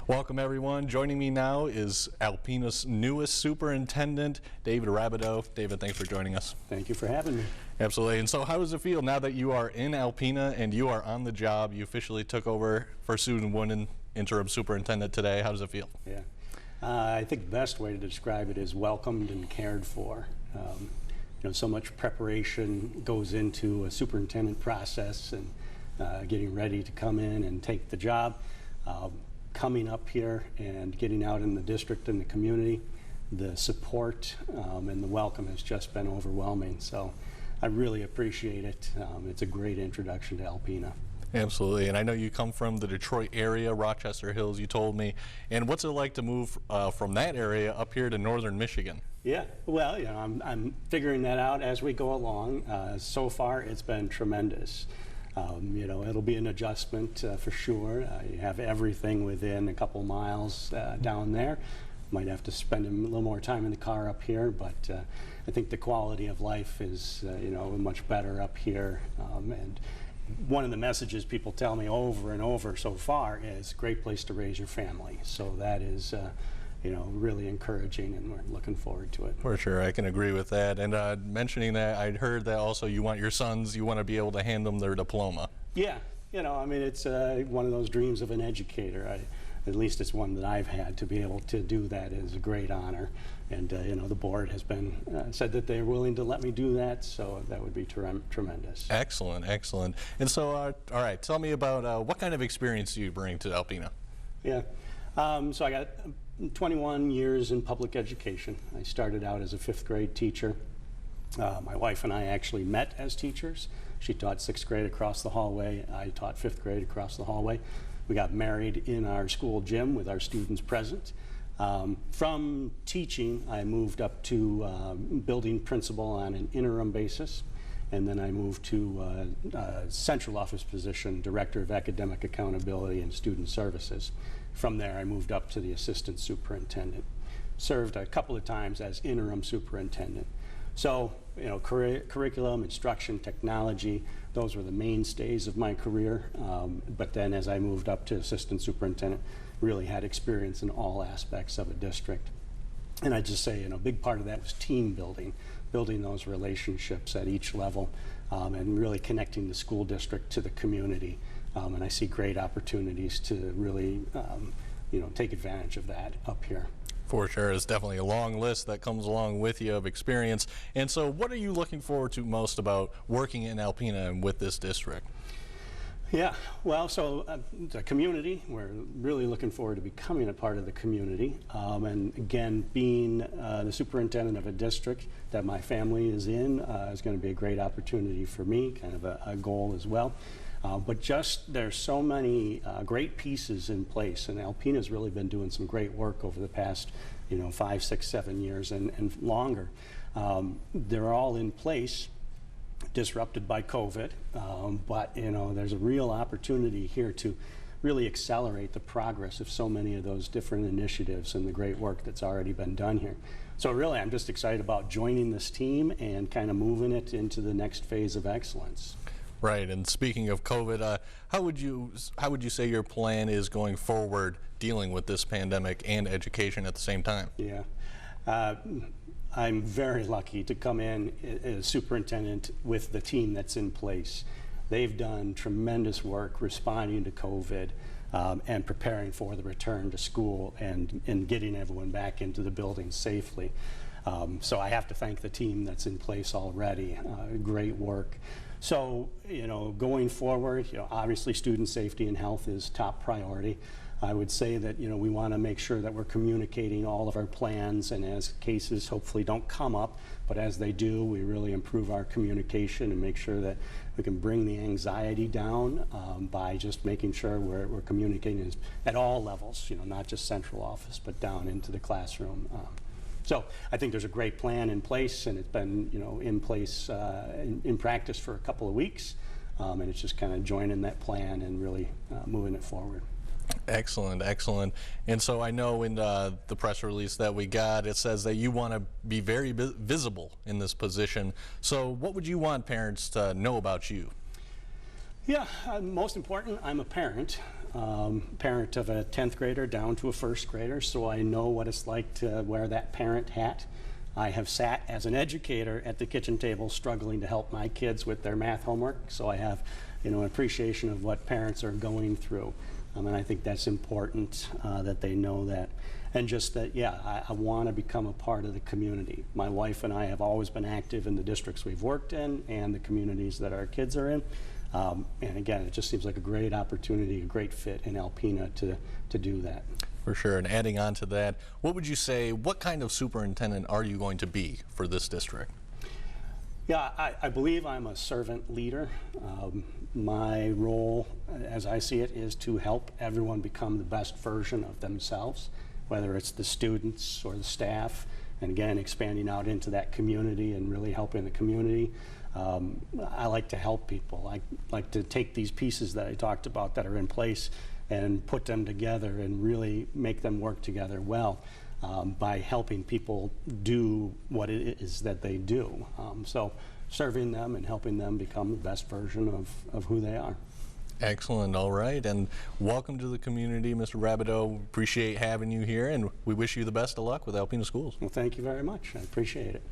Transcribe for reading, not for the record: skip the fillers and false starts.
Welcome everyone. Joining me now is Alpena's newest superintendent, David Rabideau. David, thanks for joining us. Thank you for having me. Absolutely. And so how does it feel now that you are in Alpena and you are on the job? You officially took over for Susan Wooden, interim superintendent today. How does it feel? Yeah, I think the best way to describe it is welcomed and cared for. So much preparation goes into a superintendent process and getting ready to come in and take the job. Coming up here and getting out in the district and the community, the support and the welcome has just been overwhelming. So I really appreciate it. It's a great introduction to Alpena. Absolutely, and I know you come from the Detroit area, Rochester Hills, you told me. And what's it like to move from that area up here to northern Michigan? Yeah, well, I'm figuring that out as we go along. So far, it's been tremendous. It'll be an adjustment for sure. You have everything within a couple miles down there. Might have to spend a little more time in the car up here, but I think the quality of life is, much better up here. And one of the messages people tell me over and over so far is great place to raise your family. So that is, really encouraging, and we're looking forward to it. For sure, I can agree with that. And mentioning that, I'd heard that also you want your sons, you want to be able to hand them their diploma. Yeah, it's one of those dreams of an educator. At least it's one that I've had. To be able to do that is a great honor. And, the board has been said that they're willing to let me do that, so that would be tremendous. Excellent, excellent. And so, all right, tell me about what kind of experience do you bring to Alpena? Yeah, so I got 21 years in public education. I started out as a 5th grade teacher. My wife and I actually met as teachers. She taught 6th grade across the hallway. I taught 5th grade across the hallway. We got married in our school gym with our students present. From teaching, I moved up to building principal on an interim basis, and then I moved to a central office position, Director of Academic Accountability and Student Services. From there, I moved up to the assistant superintendent. Served a couple of times as interim superintendent. So, curriculum, instruction, technology, those were the mainstays of my career. But then as I moved up to assistant superintendent, really had experience in all aspects of a district. And I just say, a big part of that was team building, building those relationships at each level, and really connecting the school district to the community. And I see great opportunities to really, take advantage of that up here. For sure, it's definitely a long list that comes along with you of experience. And so what are you looking forward to most about working in Alpena and with this district? Yeah, well, so the community, we're really looking forward to becoming a part of the community. And again, being the superintendent of a district that my family is in is going to be a great opportunity for me, kind of a goal as well. But just there's so many great pieces in place, and Alpena's really been doing some great work over the past 5, 6, 7 years and longer. They're all in place, disrupted by COVID, but there's a real opportunity here to really accelerate the progress of so many of those different initiatives and the great work that's already been done here. So really, I'm just excited about joining this team and kind of moving it into the next phase of excellence. Right, and speaking of COVID, how would you say your plan is going forward dealing with this pandemic and education at the same time? Yeah, I'm very lucky to come in as superintendent with the team that's in place. They've done tremendous work responding to COVID and preparing for the return to school and getting everyone back into the building safely. So I have to thank the team that's in place already. Great work. So, going forward, obviously student safety and health is top priority. I would say that, we want to make sure that we're communicating all of our plans, and as cases hopefully don't come up, but as they do, we really improve our communication and make sure that we can bring the anxiety down by just making sure we're communicating at all levels, not just central office, but down into the classroom. So I think there's a great plan in place, and it's been in place in practice for a couple of weeks, and it's just kind of joining that plan and really moving it forward. Excellent, excellent. And so I know in the press release that we got, it says that you want to be very visible in this position. So what would you want parents to know about you? Yeah, most important, I'm a parent. parent of a 10th grader down to a 1st grader, so I know what it's like to wear that parent hat. I have sat as an educator at the kitchen table struggling to help my kids with their math homework, so I have, an appreciation of what parents are going through. And I think that's important that they know that. And just that, yeah, I want to become a part of the community. My wife and I have always been active in the districts we've worked in and the communities that our kids are in. And again, it just seems like a great opportunity, a great fit in Alpena to do that. For sure. And adding on to that, what would you say, what kind of superintendent are you going to be for this district? Yeah, I believe I'm a servant leader. My role, as I see it, is to help everyone become the best version of themselves, whether it's the students or the staff, and again, expanding out into that community and really helping the community. I like to help people. I like to take these pieces that I talked about that are in place and put them together and really make them work together well by helping people do what it is that they do. So serving them and helping them become the best version of who they are. Excellent. All right. And welcome to the community, Mr. Rabideau. Appreciate having you here, and we wish you the best of luck with Alpena Schools. Well, thank you very much. I appreciate it.